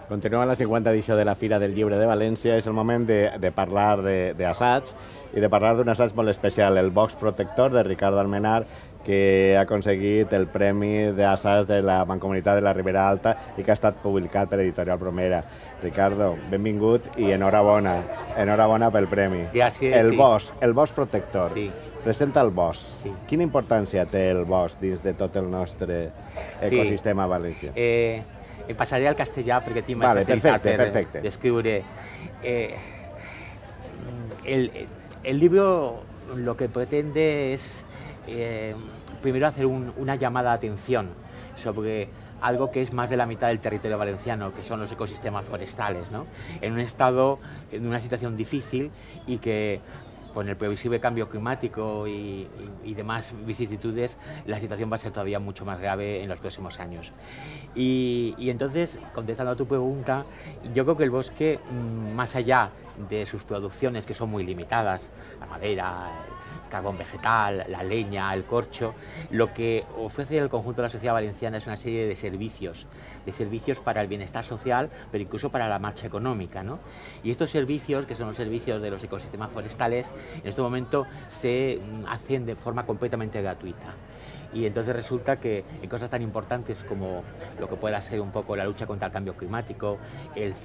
Continuem la 50 edició de la Fira del Llibre de València. És el moment de parlar d'assaig i de parlar d'un assaig molt especial, el Box Protector de Ricardo Almenar, que ha aconseguit el Premi d'Assaig de la Mancomunitat de la Ribera Alta i que ha estat publicat per Editorial Bromera. Ricardo, benvingut i enhorabona. Enhorabona pel premi. Gràcies. El Box Protector. Sí. Presenta el bosc. Sí. Quina importància té el bosc dins de tot el nostre ecosistema valencià? Passaré al castellà perquè tinc Vale, més facilitat perfecte. d'escriure. El libro lo que pretende es primero hacer una llamada de atención sobre algo que es más de la mitad del territorio valenciano, que son los ecosistemas forestales, ¿no? En un estado, en una situación difícil y que con el previsible cambio climático y demás vicisitudes, la situación va a ser todavía mucho más grave en los próximos años. Y entonces, contestando a tu pregunta, yo creo que el bosque, más allá de sus producciones, que son muy limitadas, la madera, el carbón vegetal, la leña, el corcho, lo que ofrece el conjunto de la sociedad valenciana es una serie de servicios para el bienestar social, pero incluso para la marcha económica, ¿no? Y estos servicios, que son los servicios de los ecosistemas forestales, en este momento se hacen de forma completamente gratuita. Y entonces resulta que en cosas tan importantes como lo que pueda ser un poco la lucha contra el cambio climático,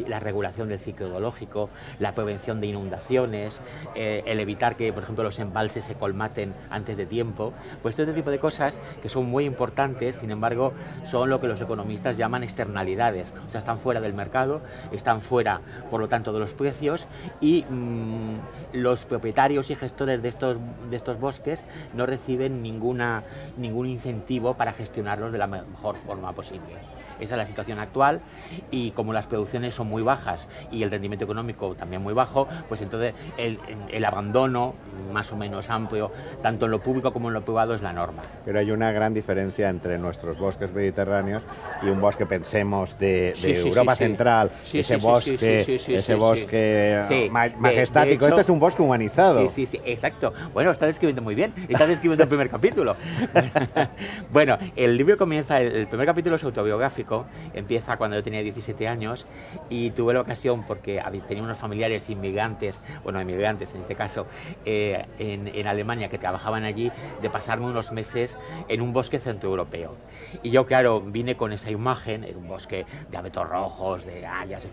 la regulación del ciclo hidrológico, la prevención de inundaciones, el evitar que, por ejemplo, los embalses se colmaten antes de tiempo, pues todo este tipo de cosas que son muy importantes, sin embargo, son lo que los economistas llaman externalidades. O sea, están fuera del mercado, están fuera, por lo tanto, de los precios y los propietarios y gestores de estos bosques no reciben ningún incentivo para gestionarlos de la mejor forma posible. Esa es la situación actual y como las producciones son muy bajas y el rendimiento económico también muy bajo, pues entonces el abandono más o menos amplio, tanto en lo público como en lo privado, es la norma. Pero hay una gran diferencia entre nuestros bosques mediterráneos y un bosque, pensemos, de Europa Central, ese bosque majestático. Este es un bosque humanizado. Sí, exacto. Bueno, estás describiendo muy bien, estás describiendo el primer capítulo. Bueno, el libro comienza, el primer capítulo es autobiográfico, empieza cuando yo tenía 17 años y tuve la ocasión, porque tenía unos familiares inmigrantes, bueno, inmigrantes en este caso, en Alemania, que trabajaban allí, de pasarme unos meses en un bosque centroeuropeo. Y yo, claro, vine con esa imagen, en un bosque de abetos rojos, de hayas,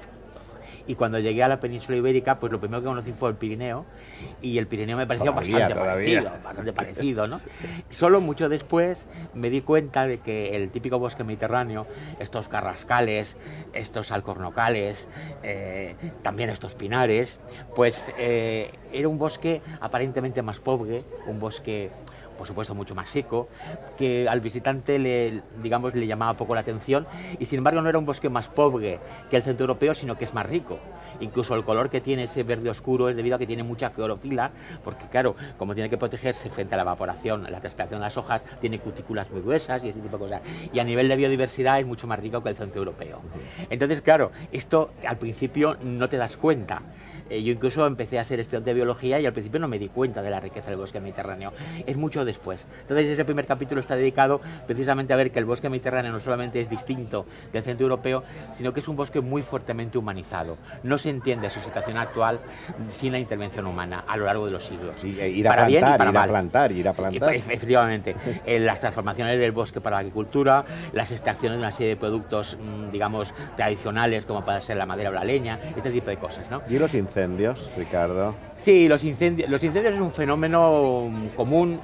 y cuando llegué a la península ibérica, pues lo primero que conocí fue el Pirineo, y el Pirineo me pareció bastante parecido, ¿no? Solo mucho después me di cuenta de que el típico bosque mediterráneo, estos carrascales, estos alcornocales, también estos pinares, pues era un bosque aparentemente más pobre, un bosque, por supuesto, mucho más seco, que al visitante le llamaba poco la atención, y sin embargo no era un bosque más pobre que el centroeuropeo, sino que es más rico. Incluso el color que tiene ese verde oscuro es debido a que tiene mucha clorofila, porque claro, como tiene que protegerse frente a la evaporación, la transpiración de las hojas, tiene cutículas muy gruesas y ese tipo de cosas. Y a nivel de biodiversidad es mucho más rico que el centroeuropeo. Entonces, claro, esto al principio no te das cuenta. Yo incluso empecé a ser estudiante de biología y al principio no me di cuenta de la riqueza del bosque mediterráneo. Es mucho después. Entonces ese primer capítulo está dedicado precisamente a ver que el bosque mediterráneo no solamente es distinto del centro europeo, sino que es un bosque muy fuertemente humanizado. No se entiende su situación actual sin la intervención humana a lo largo de los siglos. Sí, ir a plantar. Efectivamente. Las transformaciones del bosque para la agricultura, las extracciones de una serie de productos, digamos, tradicionales, como puede ser la madera o la leña, este tipo de cosas, ¿no? ¿Y los incendios, Ricardo? Sí, los incendios es un fenómeno común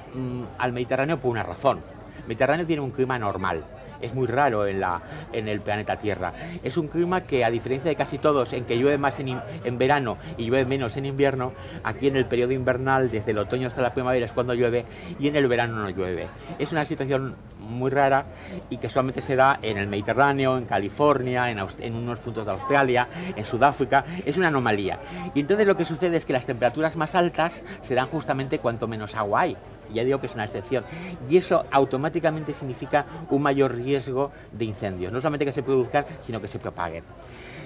al Mediterráneo por una razón. El Mediterráneo tiene un clima normal. Es muy raro en el planeta Tierra. Es un clima que, a diferencia de casi todos, en que llueve más en verano y llueve menos en invierno, aquí en el periodo invernal, desde el otoño hasta la primavera es cuando llueve, y en el verano no llueve. Es una situación muy rara y que solamente se da en el Mediterráneo, en California, en unos puntos de Australia, en Sudáfrica. Es una anomalía. Y entonces lo que sucede es que las temperaturas más altas se dan justamente cuanto menos agua hay. Ya digo que es una excepción, y eso automáticamente significa un mayor riesgo de incendios, no solamente que se produzcan, sino que se propaguen.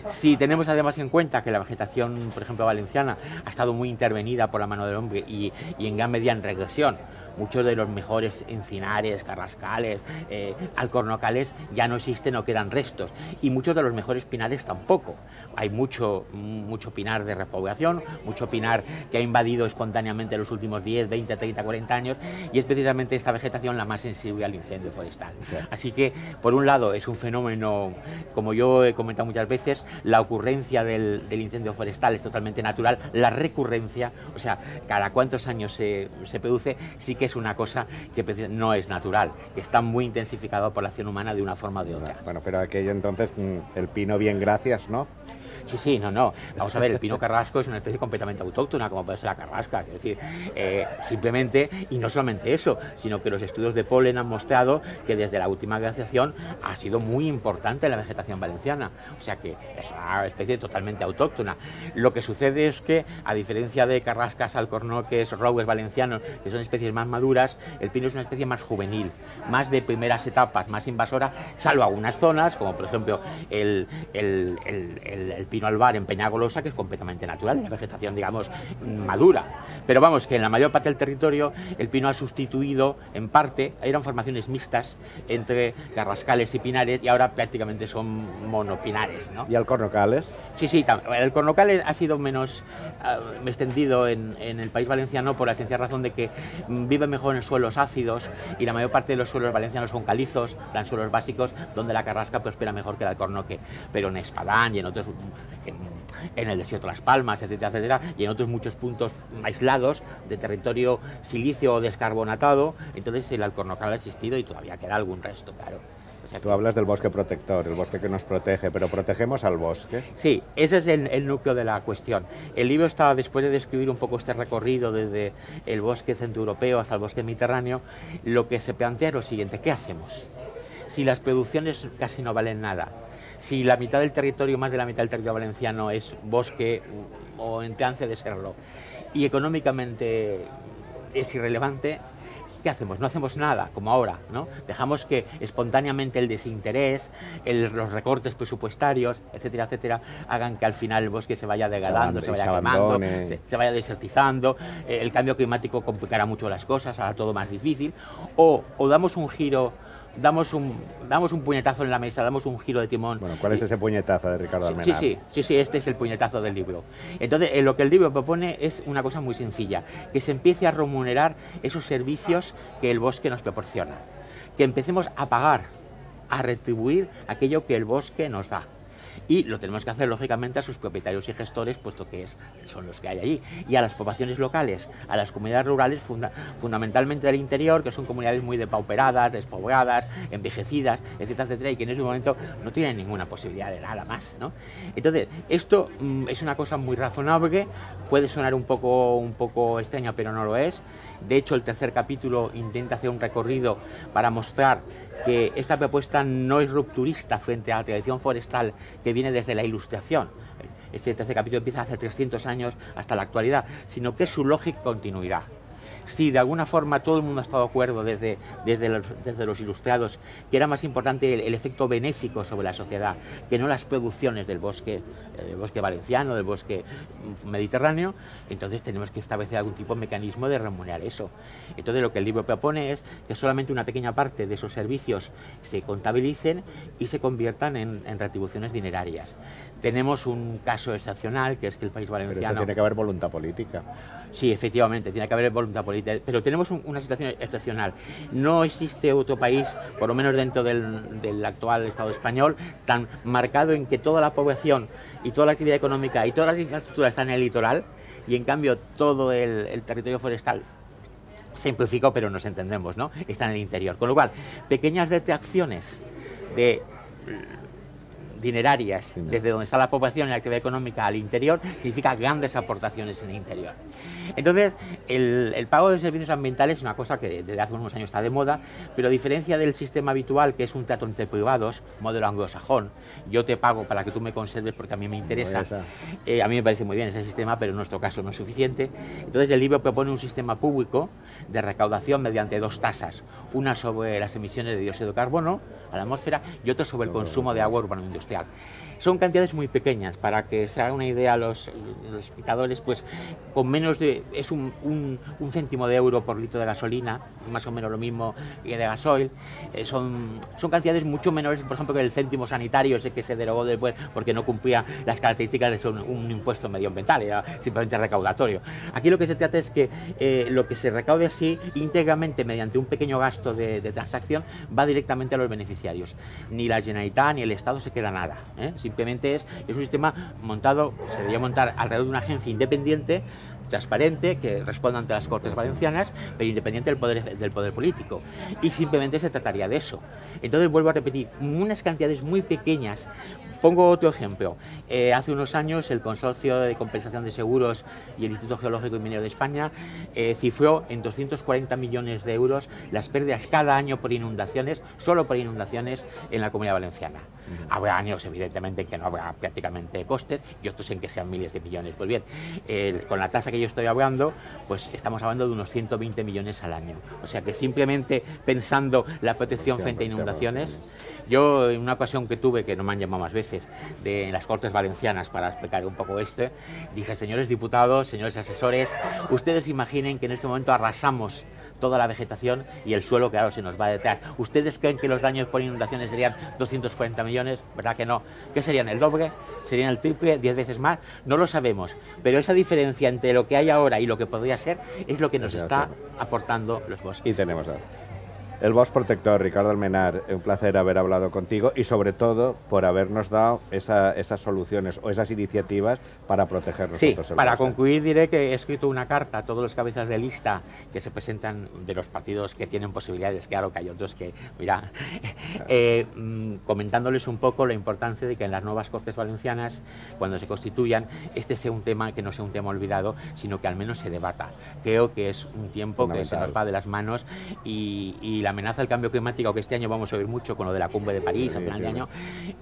Si tenemos además en cuenta que la vegetación, por ejemplo, valenciana, ha estado muy intervenida por la mano del hombre y en gran medida en regresión, muchos de los mejores encinares, carrascales, alcornocales ya no existen o quedan restos, y muchos de los mejores pinares tampoco. Hay mucho pinar de repoblación, mucho pinar que ha invadido espontáneamente los últimos 10, 20, 30, 40 años, y es precisamente esta vegetación la más sensible al incendio forestal. Sí. Así que, por un lado, es un fenómeno, como yo he comentado muchas veces, la ocurrencia del incendio forestal es totalmente natural, la recurrencia, o sea, cada cuántos años se produce, sí que es una cosa que no es natural, que está muy intensificado por la acción humana de una forma o de otra. Bueno, pero aquello entonces, el pino bien gracias, ¿no? Sí, no. Vamos a ver, el pino carrasco es una especie completamente autóctona, como puede ser la carrasca. Es decir, simplemente, y no solamente eso, sino que los estudios de polen han mostrado que desde la última glaciación ha sido muy importante la vegetación valenciana. O sea que es una especie totalmente autóctona. Lo que sucede es que, a diferencia de carrascas, alcornoques, roures valencianos, que son especies más maduras, el pino es una especie más juvenil, más de primeras etapas, más invasora, salvo algunas zonas, como por ejemplo el pino albar en Peñagolosa, que es completamente natural, una vegetación, digamos, madura. Pero vamos, que en la mayor parte del territorio el pino ha sustituido, en parte, eran formaciones mixtas entre carrascales y pinares, y ahora prácticamente son monopinares, ¿no? ¿Y alcornocales? Sí, el cornocal ha sido menos extendido en el país valenciano por la sencilla razón de que vive mejor en suelos ácidos, y la mayor parte de los suelos valencianos son calizos, plan suelos básicos, donde la carrasca prospera mejor que el alcornoque. Pero en Espadán y en otros, en el desierto de Las Palmas, etcétera, etcétera, y en otros muchos puntos aislados de territorio silicio o descarbonatado, entonces el alcornocal ha existido y todavía queda algún resto, claro. O sea, tú hablas del bosque protector, el bosque que nos protege, pero ¿protegemos al bosque? Sí, ese es el núcleo de la cuestión. El libro está, después de describir un poco este recorrido desde el bosque centroeuropeo hasta el bosque mediterráneo, lo que se plantea es lo siguiente: ¿qué hacemos? Si las producciones casi no valen nada, si la mitad del territorio, más de la mitad del territorio valenciano es bosque o en trance de serlo, y económicamente es irrelevante, ¿qué hacemos? No hacemos nada, como ahora, ¿no? Dejamos que espontáneamente el desinterés, los recortes presupuestarios, etcétera, etcétera, hagan que al final el bosque se vaya degradando, se vaya quemando, se vaya desertizando, el cambio climático complicará mucho las cosas, hará todo más difícil, o damos un giro, damos un puñetazo en la mesa, damos un giro de timón. Bueno, ¿cuál es ese puñetazo de Ricardo Almenar? Sí, este es el puñetazo del libro. Entonces, lo que el libro propone es una cosa muy sencilla: que se empiece a remunerar esos servicios que el bosque nos proporciona, que empecemos a pagar, a retribuir aquello que el bosque nos da. Y lo tenemos que hacer, lógicamente, a sus propietarios y gestores, puesto que son los que hay allí, y a las poblaciones locales, a las comunidades rurales, fundamentalmente del interior, que son comunidades muy depauperadas, despobladas, envejecidas, etcétera, etcétera, y que en ese momento no tienen ninguna posibilidad de nada más, ¿no? Entonces, esto es una cosa muy razonable, puede sonar un poco extraña, pero no lo es. De hecho, el tercer capítulo intenta hacer un recorrido para mostrar que esta propuesta no es rupturista frente a la tradición forestal que viene desde la Ilustración. Este tercer capítulo empieza hace 300 años hasta la actualidad, sino que es su lógica continuidad. Si de alguna forma todo el mundo ha estado de acuerdo desde los ilustrados que era más importante el efecto benéfico sobre la sociedad que no las producciones del bosque valenciano, del bosque mediterráneo, entonces tenemos que establecer algún tipo de mecanismo de remunerar eso. Entonces lo que el libro propone es que solamente una pequeña parte de esos servicios se contabilicen y se conviertan en retribuciones dinerarias. Tenemos un caso excepcional, que es que el país valenciano... Pero eso tiene que haber voluntad política. Sí, efectivamente, tiene que haber voluntad política, pero tenemos una situación excepcional. No existe otro país, por lo menos dentro del actual Estado español, tan marcado en que toda la población y toda la actividad económica y todas las infraestructuras están en el litoral, y en cambio todo el territorio forestal, simplificado, pero nos entendemos, ¿no?, está en el interior. Con lo cual, pequeñas detracciones de dinerarias desde donde está la población y la actividad económica al interior significa grandes aportaciones en el interior. Entonces, el pago de servicios ambientales es una cosa que desde hace unos años está de moda, pero a diferencia del sistema habitual, que es un trato entre privados, modelo anglosajón, yo te pago para que tú me conserves porque a mí me interesa, a mí me parece muy bien ese sistema, pero en nuestro caso no es suficiente. Entonces el libro propone un sistema público de recaudación mediante dos tasas, una sobre las emisiones de dióxido de carbono a la atmósfera y otra sobre el consumo de agua urbano industrial. Son cantidades muy pequeñas, para que se haga una idea los espectadores, pues con menos de, es un céntimo de euro por litro de gasolina, más o menos lo mismo que de gasoil. Son cantidades mucho menores, por ejemplo, que el céntimo sanitario, ese que se derogó después porque no cumplía las características de ser un impuesto medioambiental, era simplemente recaudatorio. Aquí lo que se trata es que lo que se recaude así íntegramente mediante un pequeño gasto de transacción va directamente a los beneficiarios. Ni la Generalitat ni el Estado se queda nada, ¿eh? Simplemente es un sistema montado, se debería montar alrededor de una agencia independiente, transparente, que responda ante las Cortes Valencianas, pero independiente del poder político. Y simplemente se trataría de eso. Entonces, vuelvo a repetir, unas cantidades muy pequeñas. Pongo otro ejemplo. Hace unos años el Consorcio de Compensación de Seguros y el Instituto Geológico y Minero de España cifró en 240 millones de euros las pérdidas cada año por inundaciones, solo por inundaciones, en la Comunidad Valenciana. Habrá años, evidentemente, en que no habrá prácticamente costes y otros en que sean miles de millones. Pues bien, con la tasa que yo estoy hablando, pues estamos hablando de unos 120 millones al año. O sea que simplemente pensando la protección frente a inundaciones, yo en una ocasión que tuve, que no me han llamado más veces, de las Cortes Valencianas para explicar un poco esto, dije: señores diputados, señores asesores, ustedes imaginen que en este momento arrasamos toda la vegetación y el suelo, claro, se nos va detrás. ¿Ustedes creen que los daños por inundaciones serían 240 millones? ¿Verdad que no? ¿Qué serían? ¿El doble? ¿Serían el triple? ¿10 veces más? No lo sabemos, pero esa diferencia entre lo que hay ahora y lo que podría ser es lo que nos está aportando los bosques. Y tenemos el Bosque Protector. Ricardo Almenar, un placer haber hablado contigo y sobre todo por habernos dado esas soluciones o esas iniciativas para proteger nosotros. Sí, para concluir diré que he escrito una carta a todos los cabezas de lista que se presentan de los partidos que tienen posibilidades, claro que hay otros que, mira, comentándoles un poco la importancia de que en las nuevas Cortes Valencianas, cuando se constituyan, este sea un tema que no sea un tema olvidado, sino que al menos se debata. Creo que es un tiempo que se nos va de las manos y la amenaza del cambio climático, que este año vamos a oír mucho con lo de la cumbre de París a final de año,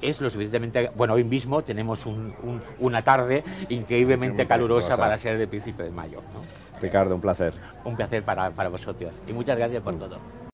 es lo suficientemente... Bueno, hoy mismo tenemos una tarde increíblemente calurosa para ser de principio de mayo, ¿no? Ricardo, un placer. Un placer para vosotros y muchas gracias por todo.